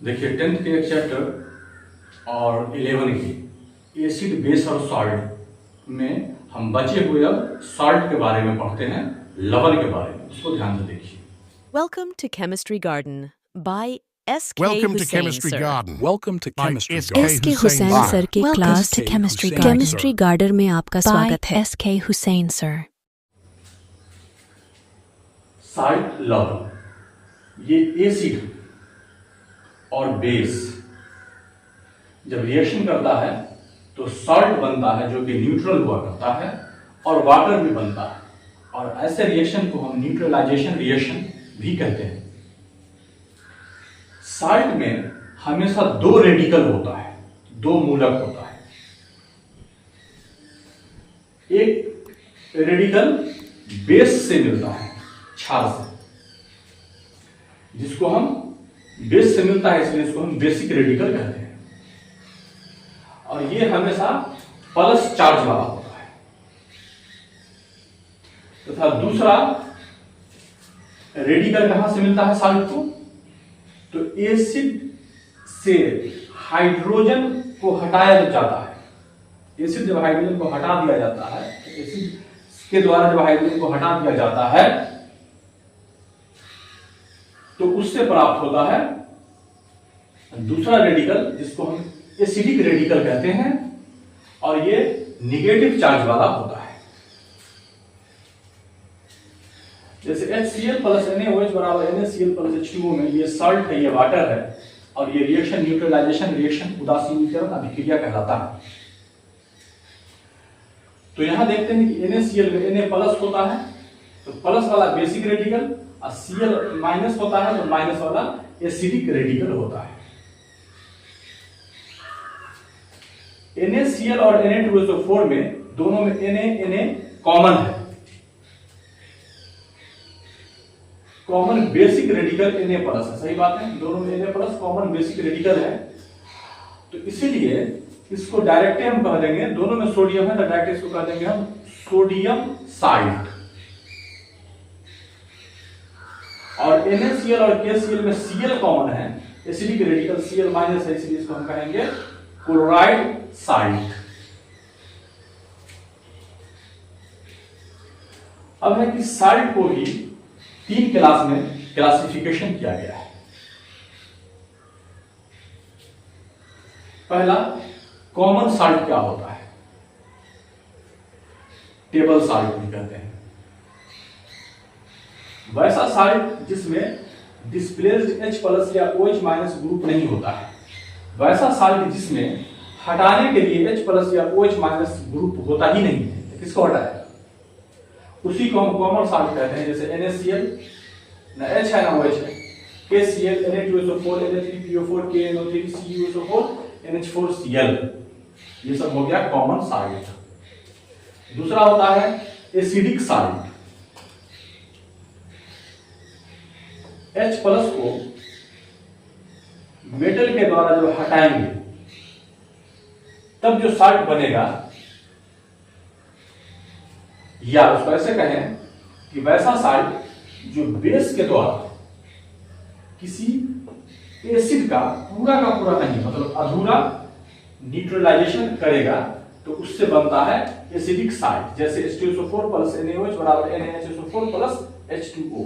देखिए 10th के एक चैप्टर और 11 की एसिड बेस और सॉल्ट में हम बचे हुए अब सॉल्ट के बारे में पढ़ते हैं, लवण के बारे में। उसको ध्यान से देखिए। Welcome to Chemistry Garden by S.K. Welcome to Hussain, Chemistry sir. Garden. Welcome to by Chemistry S.K. Garden. S.K. Hussain, Hussain sir. Sir के Welcome class to chemistry Hussain, chemistry sir. Garden में आपका स्वागत है। S.K. Hussain, sir. Salt, लवण, ये acid और base जब reaction करता है तो सॉल्ट बनता है जो कि न्यूट्रल हुआ करता है और वाटर भी बनता है, और ऐसे रिएक्शन को हम न्यूट्रलाइजेशन रिएक्शन भी कहते हैं। सॉल्ट में हमेशा दो रेडिकल होता है, दो मूलक होता है। एक रेडिकल बेस से मिलता है, क्षार से, जिसको हम बेस से मिलता है इसलिए इसको हम बेसिक रेडिकल कहते हैं, और ये हमेशा प्लस चार्ज वाला होता है। तथा दूसरा रेडिकल कहां से मिलता है सॉल्ट को, तो एसिड से हाइड्रोजन को हटाया जाता है। एसिड जब हाइड्रोजन को हटा दिया जाता है, तो एसिड के द्वारा जब हाइड्रोजन को हटा दिया जाता है तो उससे प्राप्त होता है दूसरा रेडिकल, जिसको हम एसिडिक रेडिकल कहते हैं, और ये निगेटिव चार्ज वाला होता है। जैसे HCl प्लस NaOH बराबर NaCl प्लस H2O में ये सॉल्ट है, ये वाटर है, और ये रिएक्शन न्यूट्रलाइजेशन रिएक्शन उदासीनीकरण अभिक्रिया कहलाता है। तो यहां देखते हैं कि NaCl में Na प्लस होता है तो प्लस वाला बेसिक रेडिकल, और Cl माइनस होता है तो माइनस वाला एसिडिक रेडिकल होता है। NaCl और Na2SO4 में दोनों में Na कॉमन है, common basic radical Na plus है। सही बात है, दोनों में Na plus common basic radical है, तो इसीलिए इसको डायरेक्ट हम कह देंगे, दोनों में सोडियम है तो डायरेक्ट इसको कह देंगे हम सोडियम सॉल्ट। और NaCl और KCl में Cl कॉमन है, एसिडिक रेडिकल Cl माइनस है, इसलिए इसको हम कहेंगे क्लोराइड सॉल्ट। अब है कि सॉल्ट को भी 3 क्लास में क्लासिफिकेशन किया गया है। पहला, कॉमन सॉल्ट क्या होता है, टेबल सॉल्ट भी कहते हैं। वैसा सॉल्ट जिसमें डिस्प्लेस्ड H प्लस या OH माइनस ग्रुप नहीं होता है, वैसा सॉल्ट जिसमें हटाने के लिए H प्लस या OH माइनस ग्रुप होता ही नहीं है, तो किसको हटाएगा, उसी को हम कॉमन सॉल्ट कहते हैं। जैसे NaCl ना H है ना OH है, KCl Na2SO4 Na3PO4 KNO3 CuSO4 NH4Cl, ये सब हो गया कॉमन सॉल्ट। दूसरा होता है एसिडिक सॉल्ट। H प्लस को मेटल के द्वारा जब हटाएंगे तब जो सॉल्ट बनेगा, या उसको ऐसे कहें कि वैसा सॉल्ट जो बेस के द्वारा किसी एसिड का पूरा नहीं, मतलब अधूरा न्यूट्रलाइजेशन करेगा, तो उससे बनता है एसिडिक सॉल्ट। जैसे H2SO4 प्लस NaOH बराबर NaHSO4 plus H2O।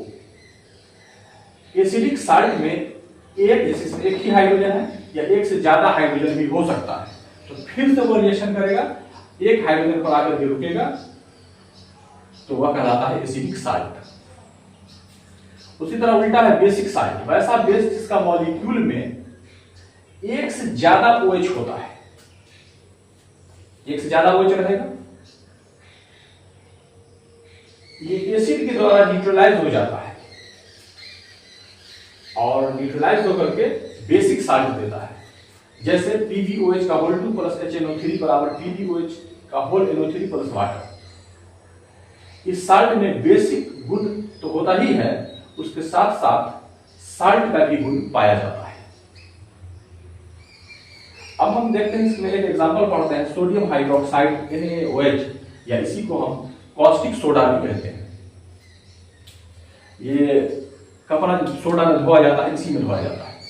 Acidic salt में एक ही हाइड्रोजन है या एक से ज्यादा हाइड्रोजन भी हो सकता है, तो फिर से वो रिएक्शन करेगा, एक हाइड्रोजन पर आकर के रुकेगा, तो वह कहलाता है एसिडिक सॉल्ट। उसी तरह उल्टा है बेसिक सॉल्ट, वैसा बेस जिसका मॉलिक्यूल में एक से ज्यादा OH होता है, एक से ज्यादा OH रहेगा, ये एसिड के द्वारा न्यूट्रलाइज हो जाता है और न्यूट्रलाइज होकर के बेसिक सॉल्ट देता है। जैसे PbOH का होल 2 प्लस HNO3 बराबर PbOH का होल NO3 प्लस वाटर। इस सॉल्ट में बेसिक गुण तो होता ही है, उसके साथ साथ सॉल्ट का भी गुण पाया जाता है। अब हम देखते हैं, इसमें एक एग्जांपल पढ़ते हैं, सोडियम हाइड्रोक्साइड NaOH, या इसी को हम कॉस्टिक सोडा भी कहते हैं। ये कपड़ा सोडा में धोया जाता है, इसी में धोया जाता है।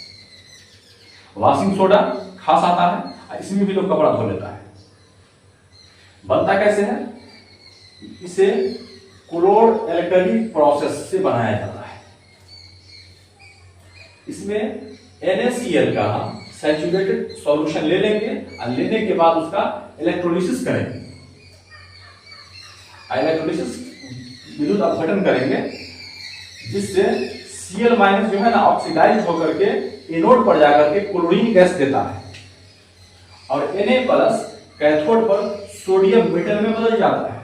वॉशिंग सोडा खास आता है, इसमें भी लोग कपड़ा धो लेता है। बनता कैसे है? इसे क्लोर एल्कली प्रोसेस से बनाया जाता है। इसमें NaCl का हम सैचुरेटेड सॉल्यूशन ले लेंगे और लेने के बाद उसका इलेक्ट्रोलिसिस करेंगे। इलेक्ट्रोलिसिस विद्युत अपघटन करेंगे, जिससे Cl- जो है ना ऑक्सीडाइज होकर के एनोड पर जाकर के क्लोरीन गैस देता है, और Na+ कैथोड पर सोडियम मेटल में बदल जाता है।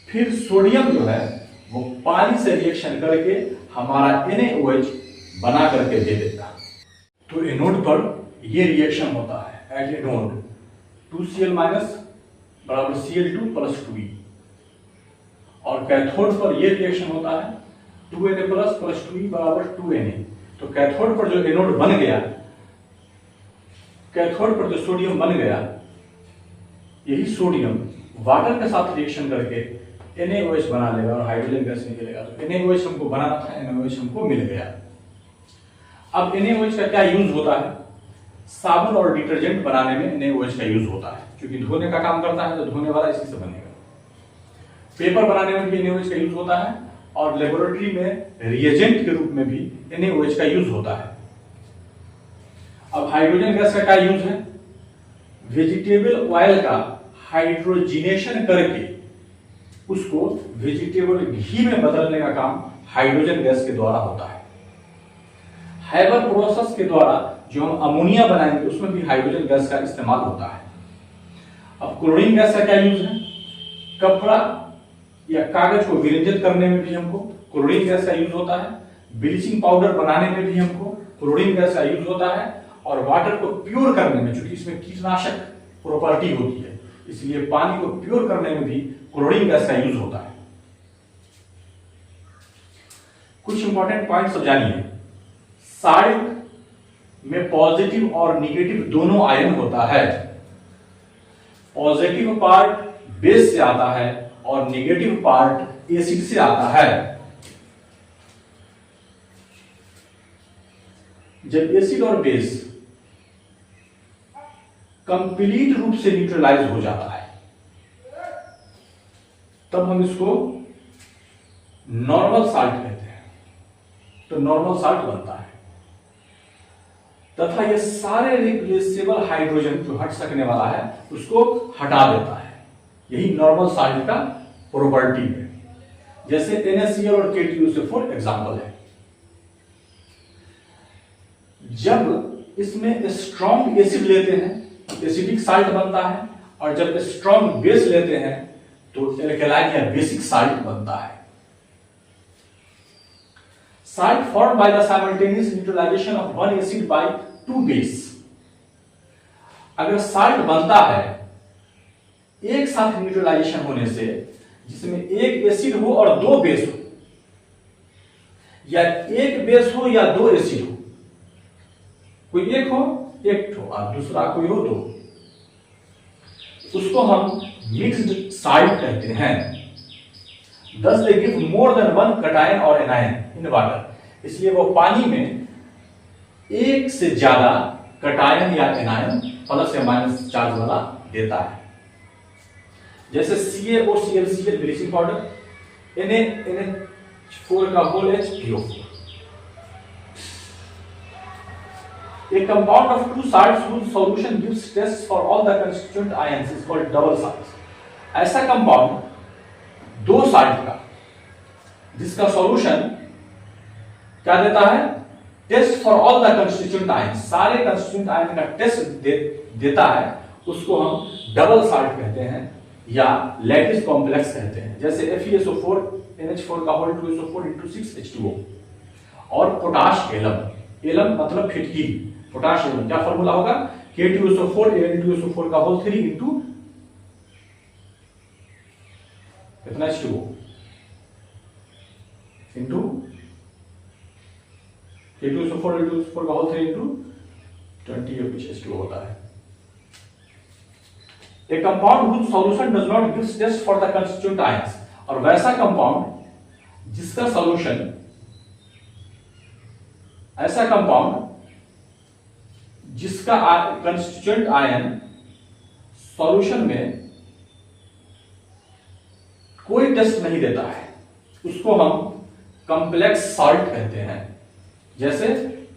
फिर सोडियम जो है वो पानी से रिएक्शन करके हमारा NaOH बना करके दे देता है। तो एनोड पर ये रिएक्शन होता है एट एनोड 2Cl- बराबर Cl2 + 2E, और कैथोड पर ये रिएक्शन होता है 2Na+ + 2E बराबर 2Na। तो कैथोड पर जो एनोड बन गया, कैथोड पर जो सोडियम बन गया, यही सोडियम वाटर के साथ रिएक्शन करके NaOH बना लेगा और हाइड्रोजन गैस निकलेगा। तो NaOH हमको बनाना था, NaOH हमको मिल गया। अब NaOH का क्या यूज होता है? साबुन और डिटर्जेंट बनाने में NaOH का यूज होता है, क्योंकि धोने का काम करता है, तो धोने वाला इसी से बनेगा। पेपर बनाने में भी NaOH का यूज होता है, और लेबोरेटरी में रिएजेंट के रूप में भी NaOH का यूज होता है। अब हाइड्रोजन गैस का क्या यूज है? वेजिटेबल ऑयल का हाइड्रोजिनेशन करके उसको वेजिटेबल घी में बदलने का काम हाइड्रोजन गैस के द्वारा होता है। हैबर प्रोसेस के द्वारा जो हम अमोनिया बनाएंगे, उसमें भी हाइड्रोजन गैस का इस्तेमाल होता है। अब क्लोरीन गैस का क्या यूज है? कपड़ा या कागज को विरंजित करने में भी हमको क्लोरीन गैस का यूज होता है। ब्लीचिंग पाउडर बनाने में भी हमको क्लोरीन गैस का यूज होता है, और वाटर को प्योर करने में, चूंकि इसमें कीटनाशक प्रॉपर्टी होती है, इसलिए पानी को प्योर करने में भी क्लोरीन गैस का यूज होता है। कुछ इंपॉर्टेंट पॉइंट्स जानिए। साल्ट में पॉजिटिव और निगेटिव दोनों आयन होता है। पॉजिटिव पार्ट बेस से आता है और निगेटिव पार्ट एसिड से आता है। जब एसिड और बेस कंप्लीट रूप से न्यूट्रलाइज हो जाता है, तब हम इसको नॉर्मल साल्ट कहते हैं। तो नॉर्मल साल्ट बनता है, तथा ये सारे रिप्लेसेबल हाइड्रोजन जो हट सकने वाला है उसको हटा देता है। यही नॉर्मल साल्ट का प्रॉपर्टी है। जैसे NaCl और K2SO4 एग्जांपल है। जब इसमें स्ट्रॉन्ग एसिड लेते हैं, एसिडिक साल्ट बनता है, और जब स्ट्रॉन्ग बेस लेते हैं तो एल्कलाइन या बेसिक साल्ट बनता है। Salt formed by the simultaneous neutralization of one acid by two base। अगर साल्ट बनता है एक साथ न्यूट्रलाइजेशन होने से, जिसमें एक एसिड हो और दो बेस हो, या एक बेस हो या दो एसिड हो, कोई एक हो एक हो और दूसरा कोई हो दो, उसको हम मिक्स्ड साल्ट कहते हैं। Thus they give more than one cation or anion in water। इसलिए वो पानी में एक से ज्यादा कटायन या एनायन प्लस या माइनस चार्ज वाला देता है। जैसे CaOClCl ब्लीचिंग पाउडर, NaNH4 का whole H PO4। A compound of two salts whose solution gives tests for all the constituent ions is called double salt। ऐसा कंपाउंड दो salt का जिसका सॉल्यूशन क्या देता है? Test for all the constituent ion, सारे constituent ion का test देता है, उसको हम डबल साल्ट कहते हैं या लैटिस कॉम्प्लेक्स कहते हैं। जैसे FeSO4 NH4 का होल 2SO4 × 6H2O, और पोटाश एलम। एलम मतलब फिटकी, पोटाश एलम क्या फॉर्मूला होगा? K2SO4 Al2SO4 का होल 3 × कितना H2O इंटू K2SO4 Al2SO4 का होल 3 × 20 या कुछ H2O होता है। A compound whose solution does not give test for the constituent ions, और वैसा कंपाउंड जिसका सॉल्यूशन, ऐसा कंपाउंड जिसका कंस्टिट्यूएंट आयन सॉल्यूशन में कोई टेस्ट नहीं देता है, उसको हम कॉम्प्लेक्स सॉल्ट कहते हैं। जैसे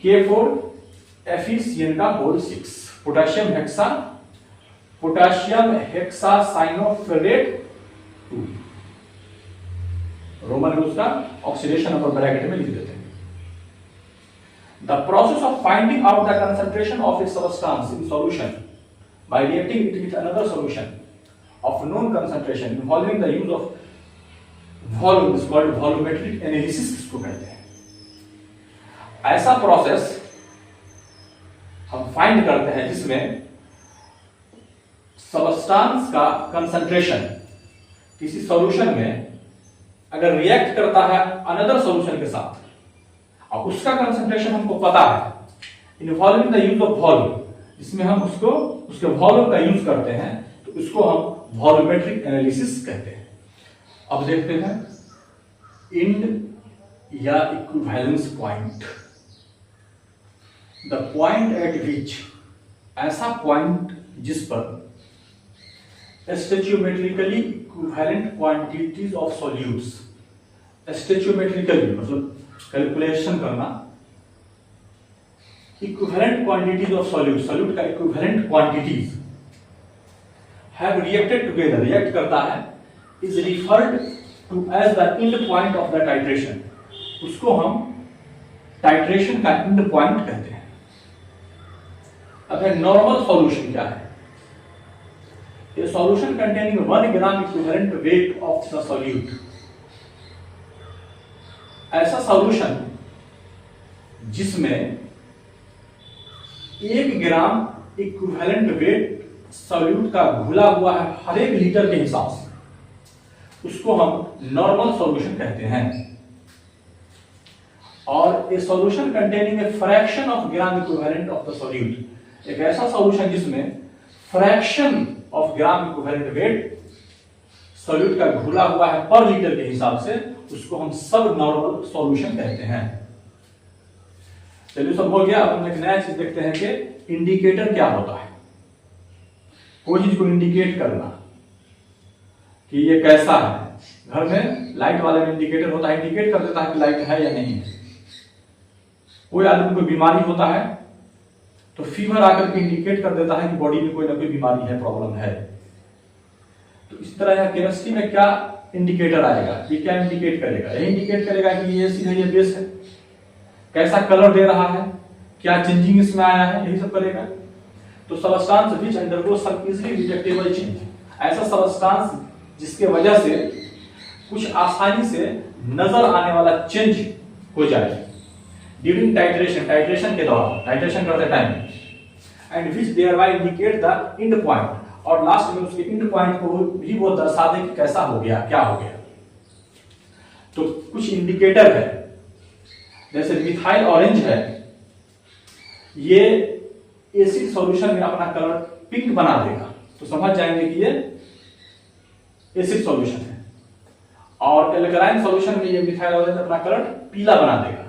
K4FeCN का होल 6, पोटेशियम हेक्सासाइनोफेरेट 2, रोमन में उसका ऑक्सीडेशन नंबर ब्रैकेट में लिख देते हैं। The process of finding out the concentration of a substance in solution by reacting it with another solution of known concentration involving the use of volume is called volumetric analysis इसको कहते हैं। ऐसा process हम find करते हैं जिसमें substance का concentration किसी सॉल्यूशन में अगर रिएक्ट करता है अनदर सॉल्यूशन के साथ और उसका कंसंट्रेशन हमको पता है, involving the use of volume, जिसमें हम उसके वॉल्यूम का यूज करते हैं, तो उसको हम वॉल्यूमेट्रिक एनालिसिस कहते हैं। अब देखते हैं इंड या equivalence point. The point at which, ऐसा पॉइंट जिस पर stoichiometrically equivalent quantities of solutes, stoichiometrically मतलब कैलकुलेशन करना, equivalent quantities of solute, solute का equivalent quantities have reacted together, react करता है, is referred to as the end point of the titration, उसको हम टाइट्रेशन का एंड पॉइंट कहते हैं। अब नॉर्मल सॉल्यूशन क्या है? ए solution containing 1 gram equivalent weight of the solute, ऐसा सॉल्यूशन जिसमें 1 ग्राम इक्विवेलेंट वेट सॉल्यूट का घुला हुआ है हर एक लीटर के हिसाब से, उसको हम नॉर्मल सॉल्यूशन कहते हैं। और ए solution containing a fraction of gram equivalent of the solute, एक ऐसा सॉल्यूशन जिसमें fraction of gram equivalent weight solute का घुला हुआ है पर लीटर के हिसाब से, उसको हम सब नॉर्मल सॉल्यूशन कहते हैं। चलिए सब हो गया। अब हम एक नया चीज देखते हैं कि इंडिकेटर क्या होता है। कोई चीज को इंडिकेट करना कि ये कैसा है। घर में लाइट वाले में इंडिकेटर होता है, इंडिकेट कर देता है कि लाइट है या नहीं है। कोई आदमी को बीमारी होता है तो फीवर आकर के इंडिकेट कर देता है कि बॉडी में कोई ना कोई बीमारी है, प्रॉब्लम है। तो इस तरह केमिस्ट्री में क्या इंडिकेटर आएगा, ये क्या इंडिकेट करेगा? ये इंडिकेट करेगा कि ये एसिड है, ये बेस है, कैसा कलर दे रहा है, क्या चेंजिंग इसमें आया है, यही सब करेगा। तो substance which undergo some easily detectable change, ऐसा सबस्टांस जिसके वजह से कुछ आसानी से नजर आने वाला चेंज हो जाए ड्यूरिंग टाइट्रेशन, टाइट्रेशन के दौरान, टाइट्रेशन करते time, and which thereby indicate the end point, और लास्ट में उसके एंड पॉइंट को भी वो दर्शा दे कि कैसा हो गया, क्या हो गया। तो कुछ इंडिकेटर है, जैसे मिथाइल ऑरेंज है, ये एसिड सॉल्यूशन में अपना कलर पिंक बना देगा, तो समझ जाएंगे कि ये एसिड सॉल्यूशन है। और एल्कलाइन सॉल्यूशन में ये मिथाइल ऑरेंज अपना कलर पीला बना देगा।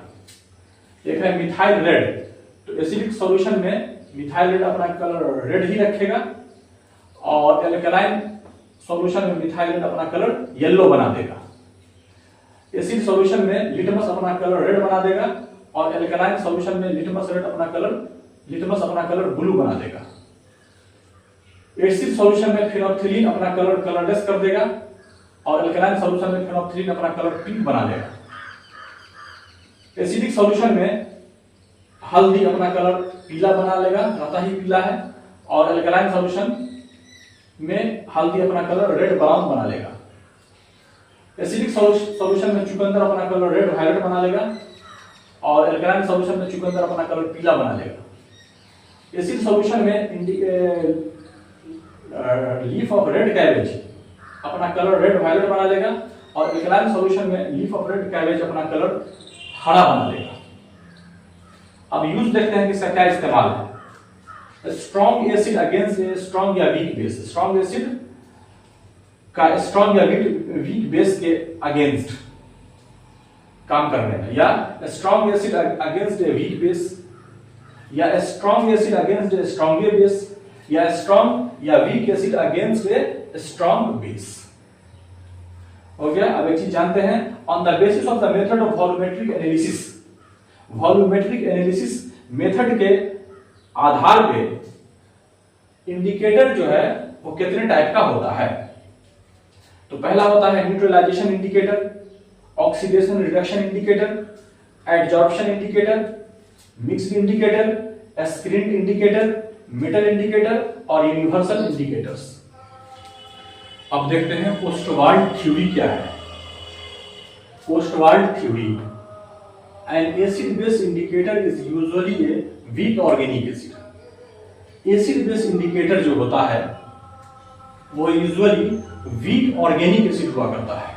एक है मिथाइल रेड, तो एसिडिक सॉल्यूशन में मिथाइल रेड अपना कलर रेड ही रखेगा, और एल्कलाइन सॉल्यूशन में मिथाइल रेड अपना कलर येलो बना देगा। एसिड सॉल्यूशन में लिटमस अपना कलर रेड बना देगा, और एल्कलाइन सॉल्यूशन में लिटमस अपना कलर ब्लू बना देगा। एसिड सॉल्यूशन में फिनोल्फथलीन अपना कलर कलरलेस कर देगा, और एल्कलाइन सॉल्यूशन में फिनोल्फथलीन अपना कलर पिंक बना देगा। एसिडिक सॉल्यूशन में हल्दी अपना कलर पीला बना लेगा, रहता ही पीला है, और एल्कलाइन सॉल्यूशन में हल्दी अपना कलर रेड ब्राउन बना लेगा। एसिडिक सॉल्यूशन में चुकंदर अपना कलर रेड वायलेट बना लेगा, और एल्कलाइन सॉल्यूशन में चुकंदर अपना कलर पीला बना लेगा। एसिड सॉल्यूशन में लीफ ऑफ रेड कैबेज अपना कलर रेड वायलेट बना लेगा, और एल्कलाइन सॉल्यूशन में लीफ ऑफ रेड कैबेज अपना कलर हरा बना लेगा। अब यूज देखते हैं कि इसका क्या इस्तेमाल है। स्ट्रॉन्ग एसिड अगेंस्ट स्ट्रॉन्ग या वीक बेस, स्ट्रॉन्ग एसिड का स्ट्रॉन्ग या वीक बेस के अगेंस्ट काम करने में, या strong acid against a weak base या स्ट्रॉन्ग एसिड अगेंस्ट ए स्ट्रॉन्गर बेस, या स्ट्रॉन्ग या weak acid against a strong base. हो गया। अब एक चीज जानते हैं, on the basis of the method of volumetric analysis, volumetric analysis method के आधार पे इंडिकेटर जो है वो कितने टाइप का होता है। तो पहला होता है neutralisation indicator, oxidation reduction indicator, adsorption indicator, mixed indicator, screened indicator, metal indicator और यूनिवर्सल इंडिकेटर्स। अब देखते हैं ओस्टवाल्ड थ्योरी क्या है। Ostwald theory, an acid base indicator is usually a weak organic acid. Acid base indicator जो होता है वो यूजुअली वीक ऑर्गेनिक एसिड हुआ करता है।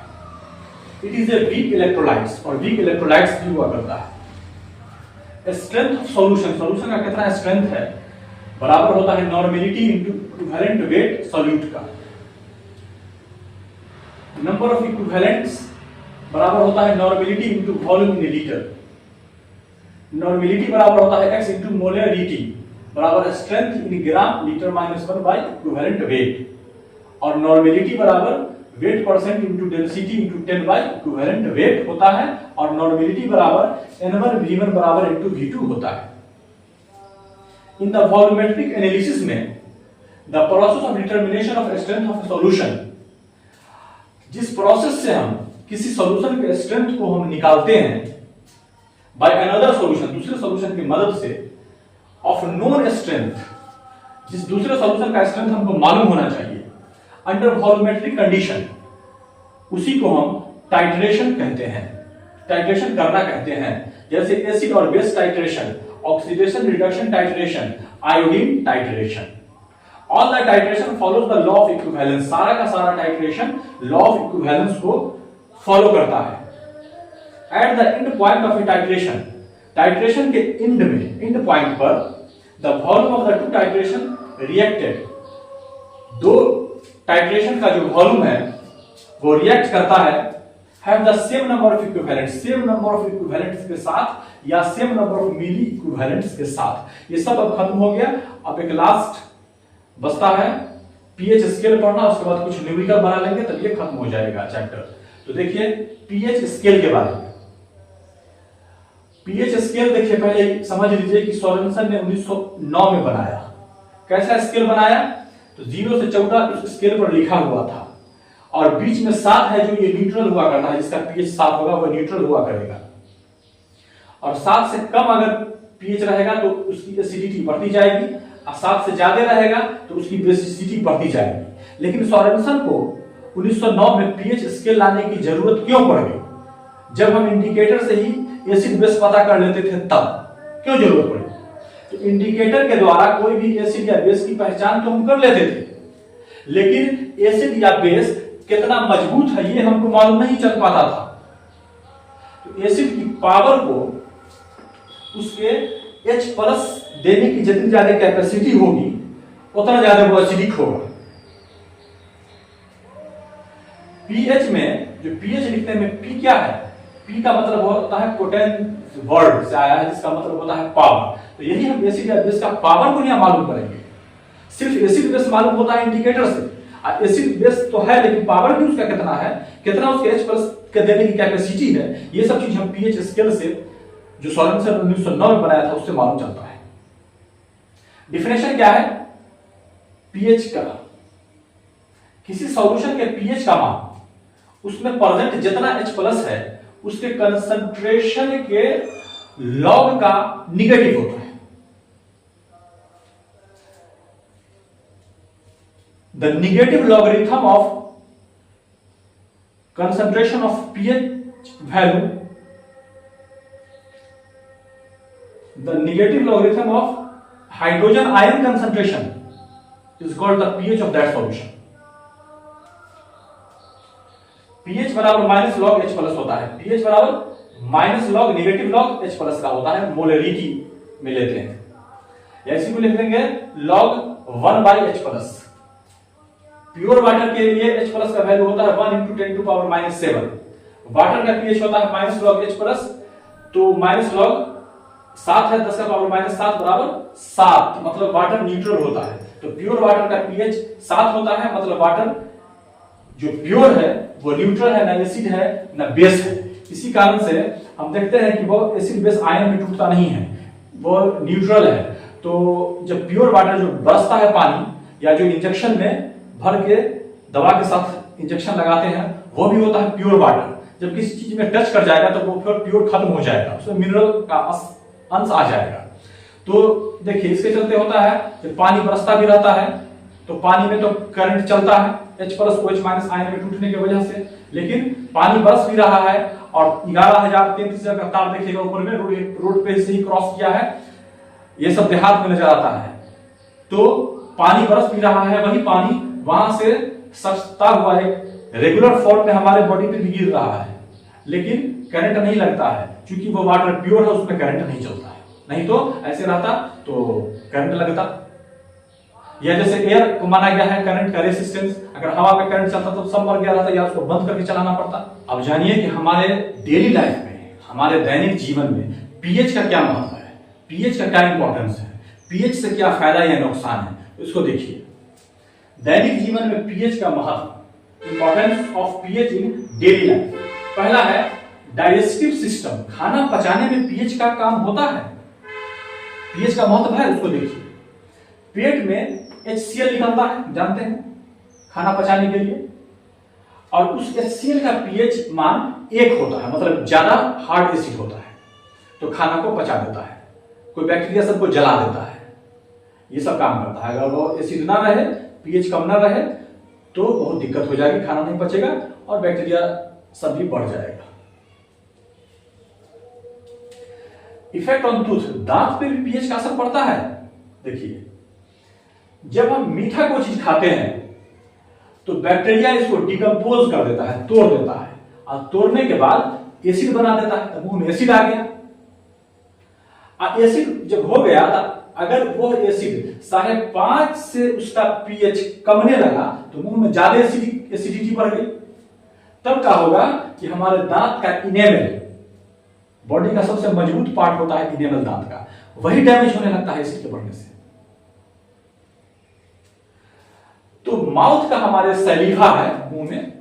It is a weak electrolytes, और वीक इलेक्ट्रोलाइट्स भी हुआ करता है। स्ट्रेंथ ऑफ सॉल्यूशन, सॉल्यूशन का कितना स्ट्रेंथ है बराबर होता है normality into equivalent weight solute का। नंबर ऑफ इक्विवेलेंट्स बराबर होता है normality into volume in litre. Normality बराबर होता है x इनटू मोलरिटी बराबर strength in gram litre minus 1 by equivalent weight, और नॉर्मेलिटी बराबर wait percent into density into 10 by equivalent weight होता है, और नॉर्मेलिटी बराबर n1 v1 बराबर इंटू v2 होता है। इन द वॉल्यूमेट्रिक एनालिसिस में the process of determination of strength of solution, जिस प्रोसेस से हम किसी सॉल्यूशन के स्ट्रेंथ को हम निकालते हैं बाय अनदर सॉल्यूशन, दूसरे सॉल्यूशन की मदद से, ऑफ नोन स्ट्रेंथ, जिस दूसरे सॉल्यूशन का स्ट्रेंथ हमको मालूम होना चाहिए अंडर वॉल्यूमेट्रिक कंडीशन, उसी को हम टाइट्रेशन कहते हैं, टाइट्रेशन करना कहते हैं। जैसे एसिड और base titration, oxidation reduction titration, iodine titration. All the titration follows the law of equivalence, सारा का सारा टाइट्रेशन लॉ ऑफ इक्विवेलेंस को फॉलो करता है। At the end point of A titration, titration के एंड में, एंड पॉइंट पर the volume of the two titration reacted, दो टाइट्रेशन का जो वॉल्यूम है वो रिएक्ट करता है, have the same number of equivalents, same number of equivalents के साथ या same number of milli equivalents के साथ। ये सब अब खत्म हो गया। अब एक लास्ट बचता है पीएच स्केल पढ़ना, उसके बाद कुछ न्यूमेरिकल बना लेंगे, तब ये खत्म हो जाएगा चैप्टर। तो देखिए पीएच स्केल के बारे में। पीएच स्केल देखिए पहले समझ लीजिए कि सोरेनसन ने 1909 में बनाया। कैसा स्केल बनाया? तो 0 से 14 उस स्केल पर लिखा हुआ था, और बीच में 7 है जो ये न्यूट्रल हुआ करता है, जिसका पीएच 7 होगा वो न्यूट्रल हुआ करेगा, और 7 से कम अगर पीएच रहेगा तो उसकी एसिडिटी बढ़ती जाएगी, और 7 से ज्यादा रहेगा तो उसकी बेसिसिटी बढ़ती जाएगी। लेकिन सोरेनसन को 1909 में पीएच स्केल लाने की जरूरत क्यों पड़ गई? जब हम इंडिकेटर से ही एसिड बेस पता कर लेते थे तब क्यों जरूरत पड़ी? तो इंडिकेटर के द्वारा कोई भी एसिड या बेस की पहचान तो हम कर लेते थे, लेकिन एसिड या बेस कितना मजबूत है ये हमको मालूम नहीं चल पाता था। तो एसिड की पावर को उसके H+ देने की जितनी ज्यादा कैपेसिटी होगी उतना ज्यादा वो एसिडिक होगा। पीएच में जो पीएच लिखने में पी क्या है? पी का मतलब होता है पोटेंस, वर्ड से आया है जिसका मतलब होता है पावर। तो यही हम एसिड या बेस का पावर को नहीं मालूम करेंगे, सिर्फ एसिड बेस मालूम होता है इंडिकेटर से। एसिड बेस तो है लेकिन पावर भी उसका कितना है, कितना उसके H+ के देने की कैपेसिटी है, ये सब चीज हम पीएच स्केल से जो सोरेनसन 1909 में बनाया था उससे मालूम चलता है। डिफिनेशन क्या है पीएच का? किसी सॉल्यूशन के पीएच का मान उसमें प्रेजेंट जितना H+ है उसके कंसंट्रेशन के लॉग का निगेटिव होता है। The negative logarithm of concentration of pH value, the negative logarithm of hydrogen ion concentration is called the pH of that solution. pH बराबर माइनस लॉग H+ होता है। pH बराबर minus log negative log H+ का होता है, molarity में लेते हैं। या इसी को लिख देंगे log 1/H+। प्योर वाटर के लिए H+ का वैल्यू होता है 1 × 10⁻⁷। वाटर का pH होता है माइनस लॉग H+, तो माइनस लॉग 7 है, 10 का पावर माइनस 7 बराबर 7, मतलब वाटर न्यूट्रल होता है। तो प्योर वाटर का पीएच 7 होता है, मतलब वाटर जो प्योर है वो न्यूट्रल है, ना एसिड है ना बेस है। इसी कारण से हम देखते हैं कि वो एसिड बेस आयन में टूटता नहीं है, वो न्यूट्रल है। तो जब प्योर वाटर जो बरसता है पानी, या जो इंजेक्शन में भर के दवा के साथ इंजेक्शन लगाते हैं, वो भी होता है प्योर वाटर। जब किसी चीज में टच कर जाएगा तो वो फिर प्योर खत्म हो जाएगा, उसमें मिनरल का अंश आ जाएगा। तो देखिए इसके चलते होता है जब पानी बरसता भी रहता है तो पानी में तो करंट चलता है H plus OH minus ion में टूटने की वजह से, लेकिन पानी बरस भी रहा है और 11,033 का तार देखिएगा ऊपर में, रोड पे से ही क्रॉस किया है, ये सब देहात में नजर आता है। तो पानी बरस भी रहा है, वही पानी वहां से सचता हुआ एक रेगुलर फॉर्म में हमारे बॉडी पे भी गिर रहा है, लेकिन करंट नहीं लगता है क्योंकि वो वाटर प्योर है, उसमें करंट नहीं चलता है। नहीं तो ऐसे रहता तो करंट लगता। या जैसे एयर को माना गया है करंट का रेसिस्टेंस, अगर हवा में करंट चलता तो सब मर गया रहता, या उसको बंद करके चलाना पड़ता। अब जानिए कि हमारे डेली लाइफ में, हमारे दैनिक जीवन में पीएच का क्या महत्व है, पीएच का क्या इंपॉर्टेंस है, पीएच से क्या फायदा या नुकसान है, इसको देखिए। दैनिक जीवन में पीएच का महत्व, importance of pH in daily life. पहला है डाइजेस्टिव सिस्टम, खाना पचाने में पीएच का काम होता है, पीएच का महत्व है, उसको देखिए। पेट में HCl निकलता है, जानते हैं, खाना पचाने के लिए, और उस HCl का पीएच मान 1 होता है, मतलब ज्यादा हार्ड एसिड होता है, तो खाना को पचा देता है, कोई बैक्टीरिया सबको जला देता है, ये सब काम करता है। अगर वो एसिड ना रहे, पीएच कम ना रहे तो बहुत दिक्कत हो जाएगी, खाना नहीं पचेगा और बैक्टीरिया सब भी बढ़ जाएगा। इफेक्ट ऑन टूथ, दांत पे भी पीएच का असर पड़ता है। देखिए जब हम मीठा कोई चीज खाते हैं तो बैक्टीरिया इसको डिकम्पोज कर देता है, तोड़ देता है, और तोड़ने के बाद एसिड बना देता है, तो मुंह में एसिड आ गया। एसिड जब हो गया, अगर वो एसिड 5.5 से उसका पीएच कमने लगा तो मुंह में ज्यादा एसिडिटी बढ़ गई। तब क्या होगा कि हमारे दांत का इनेमल, बॉडी का सबसे मजबूत पार्ट होता है इनेमल दांत का, वही डैमेज होने लगता है एसिड के बढ़ने से। तो माउथ का हमारे सलीवा है मुंह में,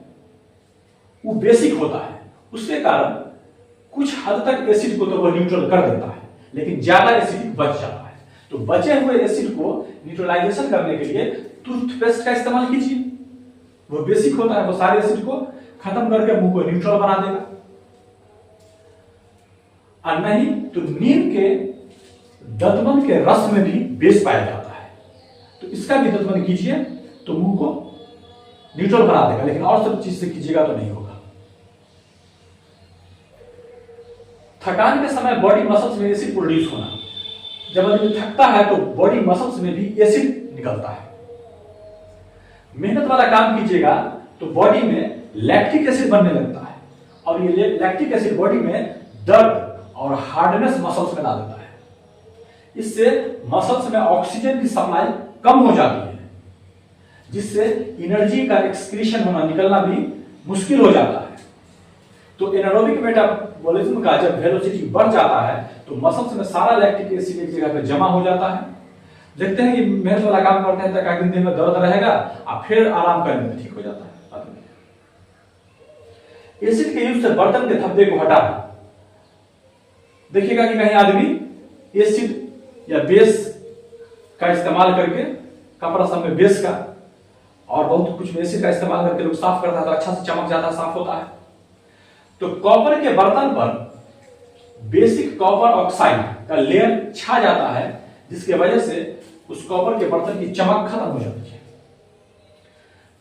वो बेसिक होता है, उसके कारण कुछ हद तक एसिड को तो वो न्यूट्रल कर देता है, लेकिन ज्यादा एसिड बच जाता है। तो बचे हुए एसिड को न्यूट्रलाइजेशन करने के लिए टूथपेस्ट का इस्तेमाल कीजिए, वो बेसिक होता है, वो सारे एसिड को खत्म करके मुंह को न्यूट्रल बना देगा। और नहीं तो नीम के दंतमंजन के रस में भी बेस पाया जाता है, तो इसका भी दंतमंजन कीजिए तो मुंह को न्यूट्रल बना देगा, लेकिन और सब चीज से कीजिएगा तो नहीं होगा। थकान के समय बॉडी मसल्स में एसिड प्रोड्यूस होना, जब आदमी थकता है तो बॉडी मसल्स में भी एसिड निकलता है। मेहनत वाला काम कीजिएगा तो बॉडी में लैक्टिक एसिड बनने लगता है, और ये लैक्टिक एसिड बॉडी में दर्द और हार्डनेस मसल्स में ला देता है। इससे मसल्स में ऑक्सीजन की सप्लाई कम हो जाती है, जिससे एनर्जी का एक्सक्रीशन होना, निकलना भी मुश्किल हो जाता है। तो एनारोबिक मेटाबॉलिज्म का जब वेलोसिटी बढ़ जाता है तो मसल्स में सारा लैक्टिक एसिड एक जगह पे जमा हो जाता है। देखते हैं कि मेहनत वाला काम करते हैं तो क्या दिन में दर्द रहेगा और फिर आराम करने में ठीक हो जाता है। एसिड के यूज से बर्तन के धब्बे को हटा, देखिएगा कि कहीं आदमी एसिड या बेस का इस्तेमाल करके, कपड़ा सब में बेस का और बहुत कुछ में एसिड का इस्तेमाल करके लोग साफ करता है तो अच्छा से चमक जाता है, साफ होता है। तो कॉपर के बर्तन पर बेसिक कॉपर ऑक्साइड का लेयर छा जाता है, जिसके वजह से उस कॉपर के बर्तन की चमक खत्म हो जाती है।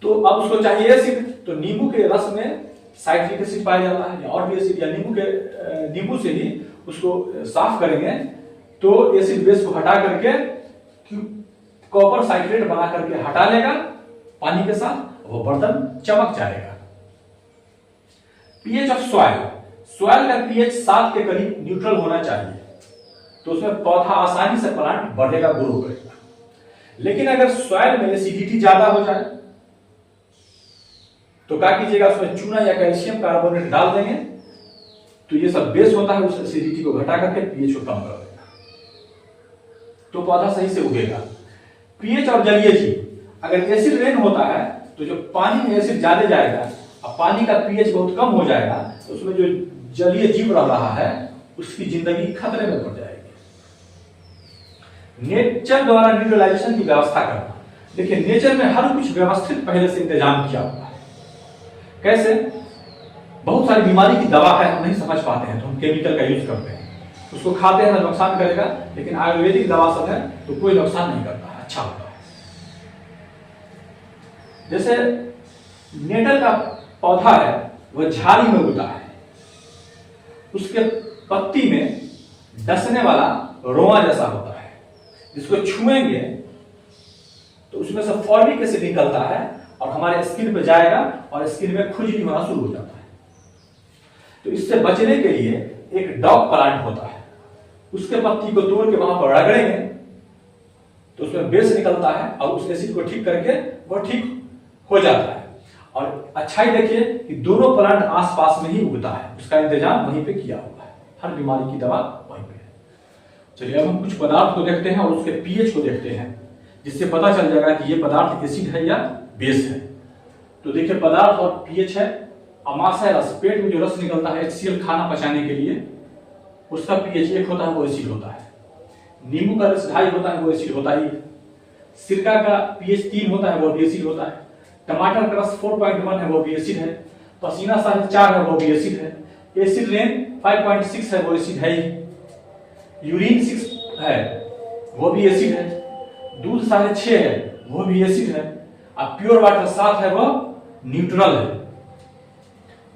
तो अब उसको चाहिए एसिड, तो नींबू के रस में साइट्रिक एसिड पाया जाता है, या और भी एसिड, या नींबू से ही उसको साफ करेंगे तो एसिड बेस को हटा करके कॉपर साइट्रेट बना करके हटा लेगा पानी के साथ, वो बर्तन चमक जाएगा। पीएच ऑफ सॉइल, सॉइल का पीएच 7 के करीब न्यूट्रल होना चाहिए, तो उसमें पौधा आसानी से प्लांट बढ़ेगा, ग्रो करेगा। लेकिन अगर सॉइल में एसिडिटी ज्यादा हो जाए तो क्या कीजिएगा, उसमें चूना या कैल्शियम कार्बोनेट डाल देंगे, तो ये सब बेस होता है, उस एसिडिटी को घटा करके पीएच को कम कर देगा। तो पौधा सही से उगेगा। पीएच और जलीय जीव, अगर एसिड रेन होता है तो जो पानी में एसिड ज्यादा जाएगा और पानी का पीएच बहुत कम हो जाएगा, तो उसमें जो जलीय जीव रह रहा है उसकी जिंदगी खतरे में पड़ जाएगी। नेचर द्वारा न्यूट्रलाइजेशन की व्यवस्था करना। देखिए, नेचर में हर कुछ व्यवस्थित पहले से इंतजाम किया हुआ है। कैसे? बहुत सारी बीमारी की दवा है, हम नहीं समझ पाते हैं तो हम केमिकल का यूज करते हैं, उसको खाते हैं तो नुकसान करेगा, लेकिन आयुर्वेदिक दवा सब है तो कोई नुकसान नहीं करता है, अच्छा होता है। जैसे नेटर का पौधा है, वह झाड़ी में उगता है, उसके पत्ती में डसने वाला रोआ जैसा होता है, जिसको छुएंगे तो उसमें से फॉर्मिक एसिड निकलता है और हमारे स्किन पे जाएगा और स्किन में खुजली होना शुरू हो जाता है। तो इससे बचने के लिए एक डॉग प्लांट होता है, उसके पत्ती को तोड़ के वहां पर रगड़ेंगे तो उसमें बेस निकलता है और उस एसिड को ठीक करके वह ठीक हो जाता है। और अच्छाई देखिए कि दोनों प्लांट आसपास में ही उगता है, उसका इंतजाम वहीं पे किया हुआ है, हर बीमारी की दवा वहीं पे है। चलिए अब हम कुछ पदार्थ को देखते हैं और उसके पीएच को देखते हैं, जिससे पता चल जाएगा कि ये पदार्थ एसिड है या बेस है। तो देखिए, पदार्थ और पीएच है। अमाशय रस, पेट में जो रस निकलता है HCl खाना पचाने के लिए, उसका पीएच 1 होता है, वो एसिड होता है। नींबू का रस 2.5 होता है, वो एसिड होता ही। सिरका का पीएच 3 होता है, वो भी एसिड होता है। टमाटर का रस 4.1 है, वो भी एसिड है। पसीना 4.5 है, वो भी एसिड है। एसिड रेन 5.6 है, वो एसिड है ही। यूरिन 6 है, वो भी एसिड है। दूध 6.5 है, वो भी एसिड है। अब प्योर वाटर 7 है, वो न्यूट्रल है।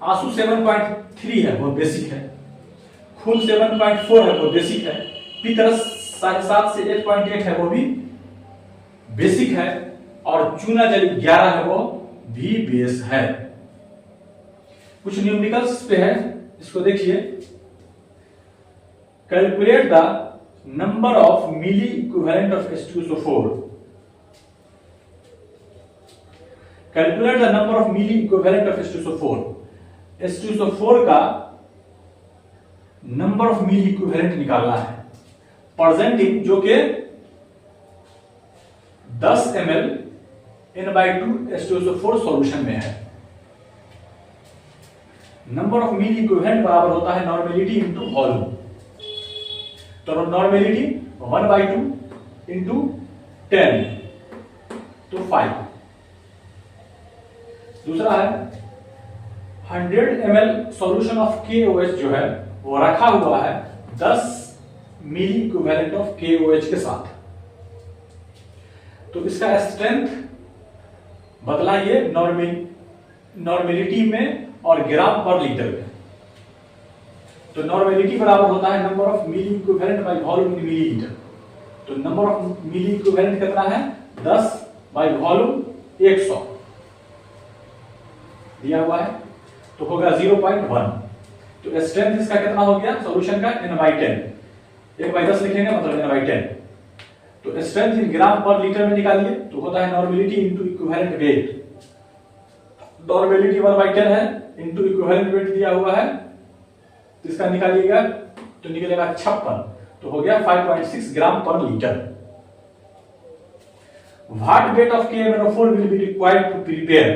आंसू 7.3 है, वो बेसिक है। खून 7.4 है, वो बेसिक है। पित्तरस 7.5 से 8.8 है, वो भी बेसिक है। और चूना जल 11 है, वो भी बेस है। कुछ न्यूमेरिकल्स पे है, इसको देखिए। Calculate the number of milli equivalent of H2SO4। Calculate the number of milli equivalent of H2SO4। H2SO4 का नंबर ऑफ मिली इक्विवेलेंट निकालना है, प्रेजेंटिंग जो के 10 ml N/2 H2SO4 सॉल्यूशन में है। नंबर ऑफ मिली इक्विवेलेंट बराबर होता है नॉर्मेलिटी इंटू वॉल्यूम। तो नॉर्मेलिटी 1/2 इंटू 10 तो 5। दूसरा है 100 ml सॉल्यूशन ऑफ KOH जो है वो रखा हुआ है 10 मिली इक्विवेलेंट ऑफ KOH के साथ। तो इसका स्ट्रेंथ बदलाइए नॉर्मेलिटी में और ग्राम पर लीटर में। तो नॉर्मेलिटी बराबर होता है number of milli equivalent by volume in millilitre. तो नंबर ऑफ मिली इक्विवेलेंट कितना है? 10 बाय वॉल्यूम 100 दिया हुआ है, तो होगा 0.1। तो स्ट्रेंथ इसका कितना हो गया सॉल्यूशन का? N/10। 1/10 लिखेंगे मतलब N/10। तो strength in gram per litre में निकालिए, तो होता है normality into equivalent weight. Normality 1/10 है इंटू इक्विवेलेंट वेट दिया हुआ है, तो इसका निकालिएगा तो निकलेगा 56, तो हो गया 5.6 gram per litre. What weight of KMnO4 will be required to prepare?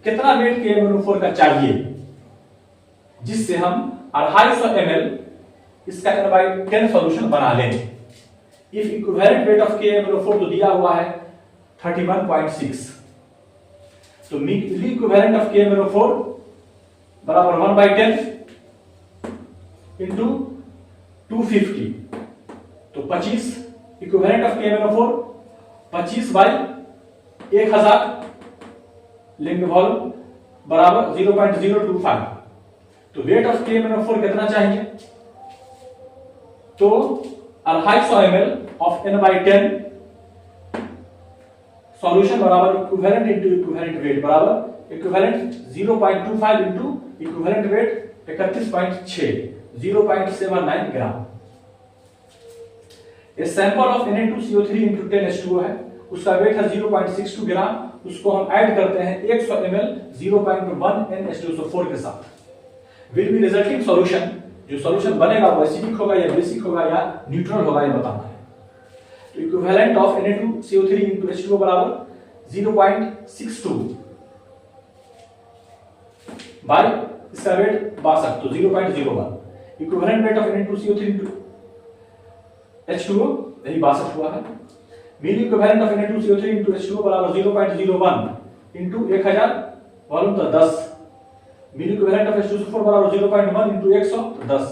कितना वेट KMnO4 का चाहिए जिससे हम 250 ml इसका N/10 सॉल्यूशन बना लें। If equivalent weight of KMnO4 तो दिया हुआ है 31.6, तो मिली इक्विवेलेंट ऑफ KMnO4 बराबर 1/10 इंटू 250, तो 25। इक्विवेलेंट ऑफ KMnO4 25 बाई 1000 लेंगे वॉल्यूम बराबर 0.025। तो वेट ऑफ KMnO4 कितना चाहिए? तो 250 ml ऑफ N/10 सॉल्यूशन बराबर इक्विवेलेंट इंटू इक्विवेलेंट वेट बराबर equivalent 0.25 into equivalent weight 31.6 0.79 gram. A sample of Na2CO3 into 10H2O है, उसका वेट है 0.62 ग्राम। उसको हम ऐड करते हैं 100 ml 0.1 NH2SO4 के साथ। विल बी रिजल्टिंग सॉल्यूशन, जो सॉल्यूशन बनेगा वो एसिडिक होगा या बेसिक होगा या न्यूट्रल होगा ये बताना है। तो equivalent of Na2CO3 into H2O बराबर 0.62 बाय इसका वेट 62 तो 0.01 equivalent weight of Na2CO3 into H2O यही 62 हुआ है। Mean equivalent of Na2CO3 into H2O बराबर 0.01 into 1000 वॉल्यूम तो 10। मीन इक्विवेलेंट ऑफ H2SO4 बराबर 0.1 into 100 तो 10।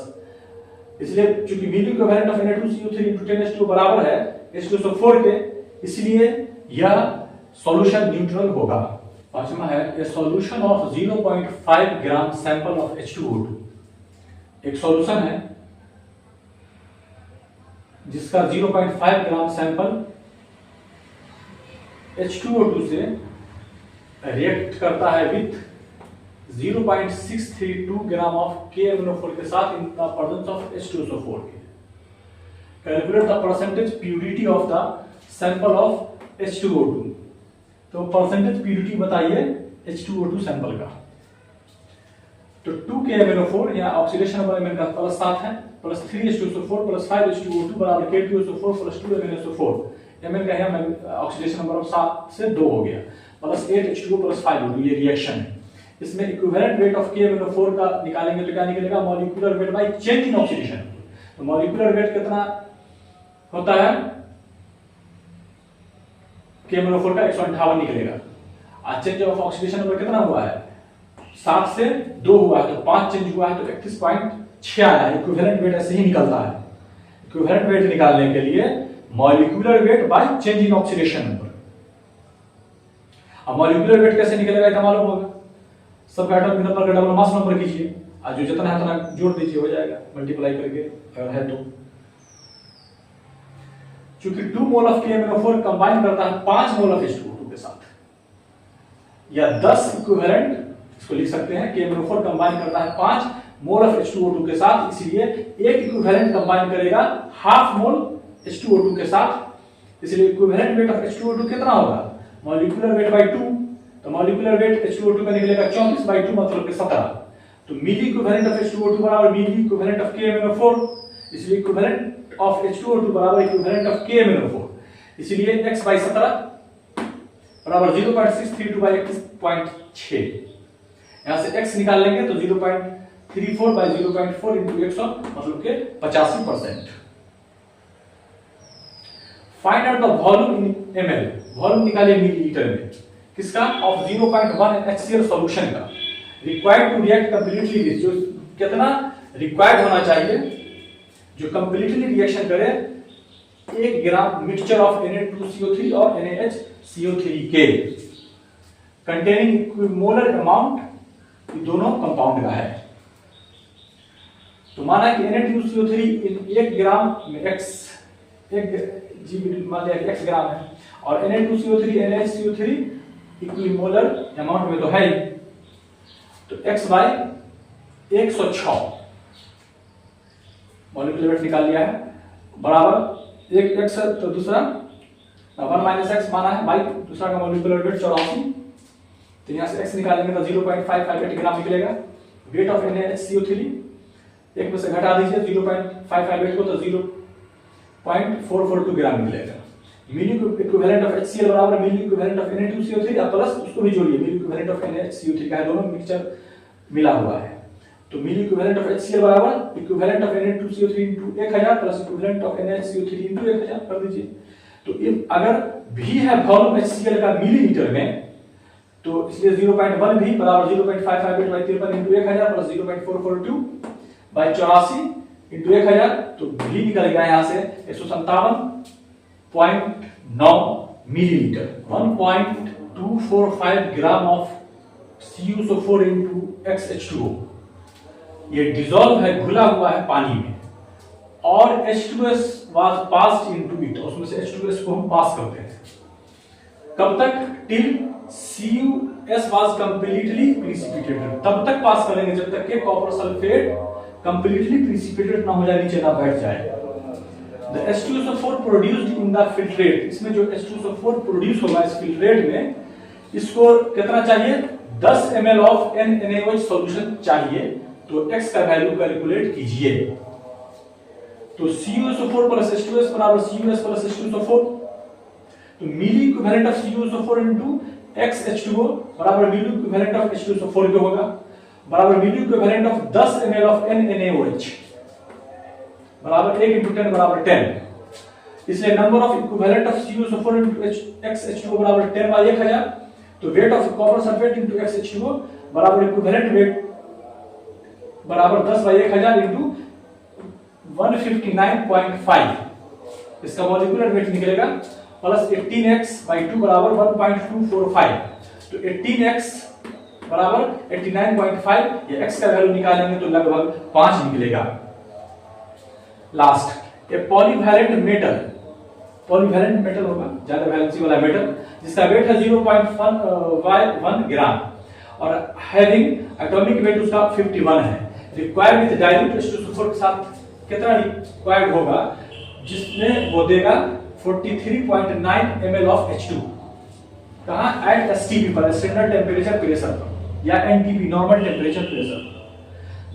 इसलिए चूंकि mean equivalent of Na2CO3 into 10H2O बराबर है H2SO4 के, इसलिए यह सॉल्यूशन न्यूट्रल होगा। पांचवा है ए solution of 0.5 gram sample of H2O2। एक सॉल्यूशन है जिसका 0.5 ग्राम सैंपल H2O2 से रिएक्ट करता है विथ 0.632 ग्राम ऑफ KMnO4 के साथ in the presence of H2SO4 के। Calculate the percentage purity of the sample of H2O2। तो परसेंटेज प्यूरिटी बताइए H2O2 सैंपल का। तो 2 KMnO4 या ऑक्सीडेशन नंबर Mn का +7 है, +3 H2SO4 +5 H2O2 बराबर K2SO4 +2 MnSO4। Mn का यहाँ ऑक्सीडेशन नंबर 7 से 2 हो गया, +8 H2O +5 ये रिएक्शन है। इसमें इक्विवेलेंट वेट ऑफ KMnO4 का निकालेंगे तो क्या निकलेगा? Molecular weight by change in oxidation. तो मॉलिक्यूलर वेट कितना होता है KMnO4 का? 158 निकलेगा। आज चेंज ऑफ ऑक्सीडेशन नंबर कितना हुआ है? 7 से 2 हुआ है, तो 5 चेंज हुआ है, तो 31.6 आया। इक्विवेलेंट वेट ऐसे ही निकलता है। इक्विवेलेंट वेट निकालने के लिए molecular weight by change in oxidation number. अब मॉलिक्यूलर वेट कैसे निकलेगा क्या मालूम होगा? सब एटम नंबर का डबल मास नंबर कीजिए, आज जो जितना है उतना जोड़ दीजिए, हो जाएगा मल्टीप्लाई करके अगर है तो। चूंकि 2 मोल ऑफ KMnO4 कंबाइन करता है 5 मोल ऑफ H2O2 के साथ, या 10 इक्विवेलेंट इसको लिख सकते हैं। KMnO4 कंबाइन करता है 5 मोल ऑफ H2O2 के साथ, इसलिए एक इक्विवेलेंट कंबाइन करेगा हाफ मोल H2O2 के साथ। इसलिए इक्विवेलेंट वेट ऑफ H2O2 कितना होगा? Molecular weight by 2। तो मॉलिक्यूलर वेट H2O2 का निकलेगा 34/2 मतलब कि 17। तो मिली इक्विवेलेंट ऑफ H2O2 बराबर मिली इक्विवेलेंट ऑफ KMnO4, इसलिए इक्विवेलेंट ऑफ H2O2 बराबर इक्विवेलेंट ऑफ KMnO4। इसलिए x/17 बराबर 0.632 बाय 21.6। यहां से x निकाल लेंगे तो 0.34 बाय 0.4 into 100 मतलब के 85%। Find out the volume in ml। Volume निकालिए मिलीलीटर में। किसका? ऑफ 0.1 HCl सॉल्यूशन का। Required to react completely with, जो कितना रिक्वायर्ड होना चाहिए जो कंप्लीटली रिएक्शन करे 1 ग्राम मिक्सचर ऑफ Na2CO3 और NaHCO3 के, कंटेनिंग इक्विमोलर अमाउंट दोनों कंपाउंड का है। तो माना कि Na2CO3 इन 1 ग्राम में x 1 जी मान लिया x ग्राम है, और Na2CO3 NaHCO3 इक्विमोलर अमाउंट में तो है ही, तो x/106 मॉलिक्यूलर वेट निकाल लिया है बराबर 1 x, तो दूसरा 1 - x माना है बाई दूसरा का मॉलिक्यूलर वेट 84। तो यहां से x निकालेंगे तो 0.558 ग्राम निकलेगा। वेट ऑफ NaHCO3 एक में से घटा दीजिए 0.558 को, तो 0.442 ग्राम निकलेगा। मिली इक्विवेलेंट ऑफ HCl बराबर मिली इक्विवेलेंट ऑफ Na2CO3 या प्लस उसको भी जोड़िए, मिली इक्विवेलेंट ऑफ NaHCO3 का है, दोनों मिक्सचर मिला हुआ है। तो मिली इक्विवेलेंट ऑफ HCl बराबर equivalent of Na2CO3 into 1000 plus equivalent of NaHCO3 into 1000 कर दीजिए। तो इफ अगर भी है वॉल्यूम HCl का मिलीलीटर में, तो इसलिए 0.1 भी बराबर 0.558 by 53 into 1000 plus 0.442 by 84 into 1000, तो भी निकल गया यहां से 157.9 millilitre. 1.245 gram of CuSO4 into XH2O ये डिसॉल्व है, घुला हुआ है पानी में, और H2S was passed into it, उसमें से H2S को हम पास करते हैं। कब तक? Till CuS was completely precipitated, तब तक पास करेंगे जब तक कि कॉपर सल्फेट completely precipitated ना हो जाए, नीचे ना बैठ जाए। The H2SO4 produced in the filtrate, इसमें जो H2SO4 प्रोड्यूस होगा इस फिल्ट्रेट में, इसको कितना चाहिए? 10 ml ऑफ NaOH सॉल्यूशन चाहिए। तो x का वैल्यू कैलकुलेट कीजिए। तो CuSO4 प्लस H2S बराबर CuS प्लस H2SO4। तो मिली equivalent of CuSO4 into XH2O बराबर मिली इक्विवेलेंट ऑफ H2SO4 जो होगा, बराबर मिली equivalent of 10 ml of NaOH बराबर 1 into 10 बराबर 10। इसलिए number of equivalent of CuSO4 into XH2O बराबर 10 बाई 1000। तो weight of copper sulphate into XH2O बराबर इक्विवेलेंट वेट बराबर 10 बाई 1000 इनटू 159.5। इसका मॉलिक्यूलर वेट निकलेगा प्लस 18x बाई 2 बराबर 1.245। तो 18x बराबर 89.5, ये x का वैल्यू निकालेंगे तो लगभग 5 निकलेगा। लास्ट ए पॉलीवैलेंट मेटल, पॉलीवैलेंट मेटल होगा ज्यादा वैलेंसी वाला मेटल, जिसका वेट है 0.1 ग्राम और हैविंग एटॉमिक वेट उसका 51 है। रिक्वायर्ड विद डाइल्यूट H2SO4 के साथ कितना रिक्वायर्ड होगा, जिसमें वो देगा 43.9 ml ऑफ H2। कहां? एट STP पर, स्टैंडर्ड टेंपरेचर प्रेशर पर, या NTP normal temperature pressure.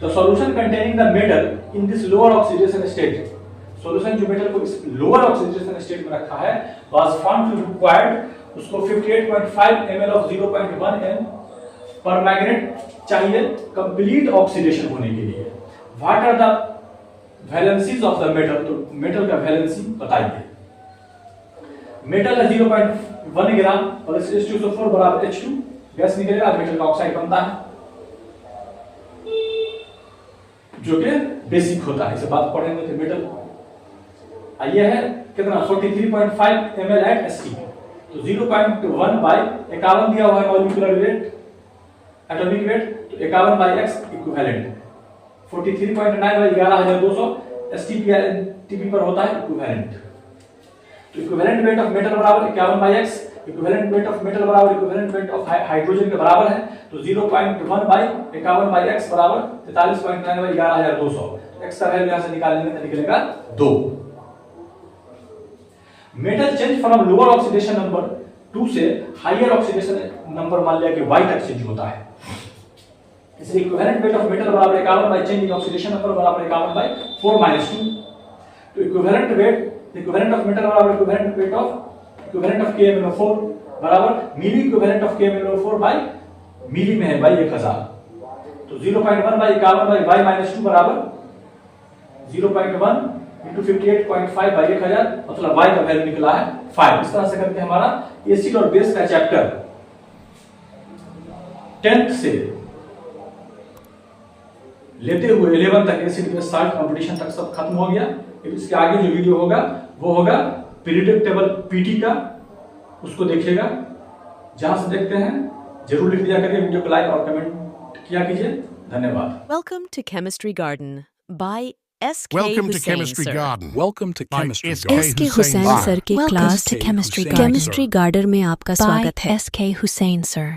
The solution containing the metal in this lower oxidation state, solution जो मेटल को इस लोअर ऑक्सीडेशन स्टेट में रखा है वाज फाउंड टू रिक्वायर्ड उसको 58.5 ml of 0.1 n permanganate चाहिए कंप्लीट ऑक्सीडेशन होने के लिए। What are the valencies of the metal, तो मेटल का वैलेंसी बताइए। मेटल है 0.1 ग्राम और H2SO4 बराबर H2 गैस निकलेगा, मेटल का ऑक्साइड बनता है जो कि बेसिक होता है। इसे बात पढ़ेंगे तो मेटल आइए है कितना 43.5 ml एट ST। तो 0.1 बाई 51 दिया हुआ है मॉलिक्यूलर वेट, एटॉमिक वेट, तो 51 by x equivalent 43.9 by 11200 STP पर होता है इक्विवेलेंट। तो इक्विवेलेंट वेट ऑफ मेटल बराबर 51 by x, equivalent weight of metal बराबर इक्विवेलेंट वेट ऑफ हाइड्रोजन के बराबर है। तो 0.1 बाई 51 बाई x बराबर 43.9 बाई 11200। x का वैल्यू यहां से निकालेंगे तो निकलेगा 2। Metal change from lower oxidation number 2 से हायर ऑक्सीडेशन नंबर मान लिया कि y तक चेंज होता है। इसलिए इक्विवेलेंट वेट ऑफ मेटल बराबर 51 by change in oxidation number बराबर 51 बाई 4 माइनस 2। तो equivalent weight, equivalent of metal बराबर equivalent weight of equivalent of KMnO4 बराबर मिली equivalent of KMnO4 by milli में है बाई 1000। तो 0.1 बाई 51 बाई y माइनस 2 बराबर 0.1 into 58.5 by 1000, मतलब y का वैल्यू निकला है 5। इस तरह से करके हमारा एसिड और बेस का चैप्टर 10th से लेते हुए 11 तक एसिड बेस साल्ट कंपटीशन तक सब खत्म हो गया। इसके आगे जो वीडियो होगा वो होगा पीरियोडिक टेबल PT का, उसको देखिएगा। जहां से देखते हैं जरूर लिख दिया करिए, वीडियो को लाइक और कमेंट किया कीजिए। धन्यवाद। Welcome to Chemistry Garden by S.K. Welcome to Hussain, Chemistry sir. Garden. Welcome to by Chemistry S.K. Garden. S.K. Hussain Hussain sir. Sir की Welcome class to Chemistry chemistry Garden. Garden में आपका By स्वागत है। S.K. Hussain sir.